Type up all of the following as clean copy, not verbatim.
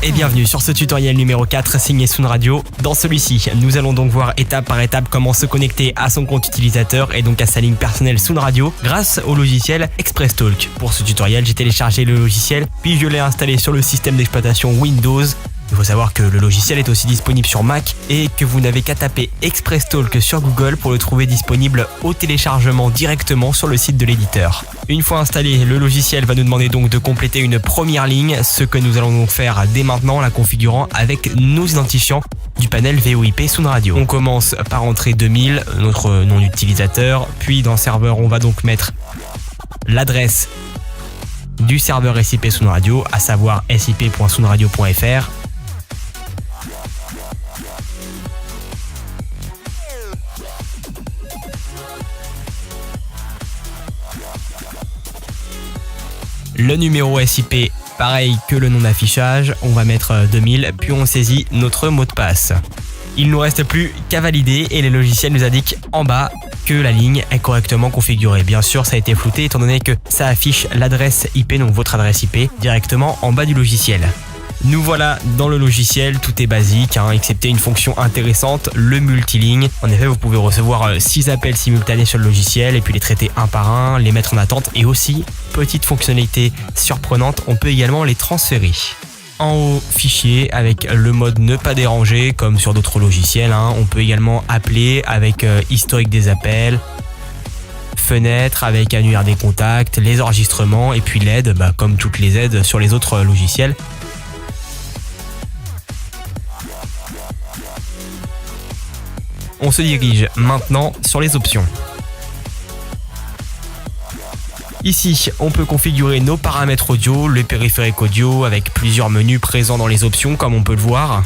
et bienvenue sur ce tutoriel numéro 4 signé Soon Radio. Dans celui-ci, nous allons donc voir étape par étape comment se connecter à son compte utilisateur et donc à sa ligne personnelle Soon Radio grâce au logiciel ExpressTalk. Pour ce tutoriel, j'ai téléchargé le logiciel, puis je l'ai installé sur le système d'exploitation Windows. Il faut savoir que le logiciel est aussi disponible sur Mac et que vous n'avez qu'à taper ExpressTalk sur Google pour le trouver disponible au téléchargement directement sur le site de l'éditeur. Une fois installé, le logiciel va nous demander donc de compléter une première ligne, ce que nous allons donc faire dès maintenant, la configurant avec nos identifiants du panel VoIP Soon Radio. On commence par entrer 2000, notre nom d'utilisateur, puis dans serveur, on va donc mettre l'adresse du serveur SIP Soon Radio, à savoir sip.soonradio.fr. Le numéro SIP, pareil que le nom d'affichage, on va mettre 2000, puis on saisit notre mot de passe. Il ne nous reste plus qu'à valider et les logiciels nous indiquent en bas que la ligne est correctement configurée. Bien sûr, ça a été flouté étant donné que ça affiche l'adresse IP, donc votre adresse IP, directement en bas du logiciel. Nous voilà dans le logiciel, tout est basique, excepté une fonction intéressante, le multiligne. En effet, vous pouvez recevoir 6 appels simultanés sur le logiciel et puis les traiter un par un, les mettre en attente et aussi, petite fonctionnalité surprenante, on peut également les transférer. En haut, fichier avec le mode ne pas déranger comme sur d'autres logiciels. On peut également appeler avec historique des appels, fenêtre avec annuaire des contacts, les enregistrements et puis l'aide, comme toutes les aides sur les autres logiciels. On se dirige maintenant sur les options. Ici, on peut configurer nos paramètres audio, le périphérique audio avec plusieurs menus présents dans les options comme on peut le voir.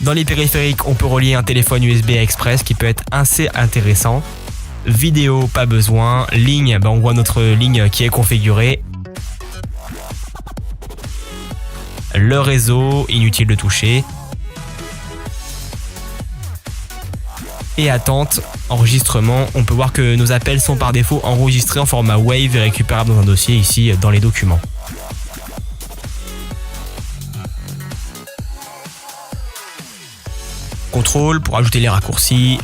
Dans les périphériques, on peut relier un téléphone USB Express qui peut être assez intéressant. Vidéo, pas besoin. Ligne, on voit notre ligne qui est configurée. Le réseau, inutile de toucher. Et attente, enregistrement, on peut voir que nos appels sont par défaut enregistrés en format WAV et récupérables dans un dossier ici dans les documents. Contrôle pour ajouter les raccourcis.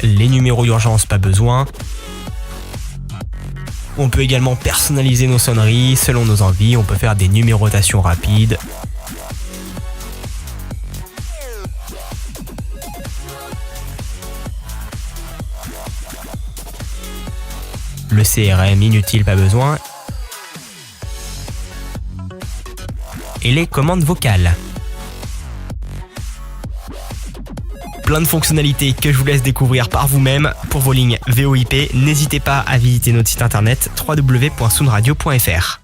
Les numéros d'urgence, pas besoin. On peut également personnaliser nos sonneries selon nos envies. On peut faire des numérotations rapides. Le CRM, inutile, pas besoin. Et les commandes vocales. Plein de fonctionnalités que je vous laisse découvrir par vous-même pour vos lignes VoIP. N'hésitez pas à visiter notre site internet www.soonradio.fr.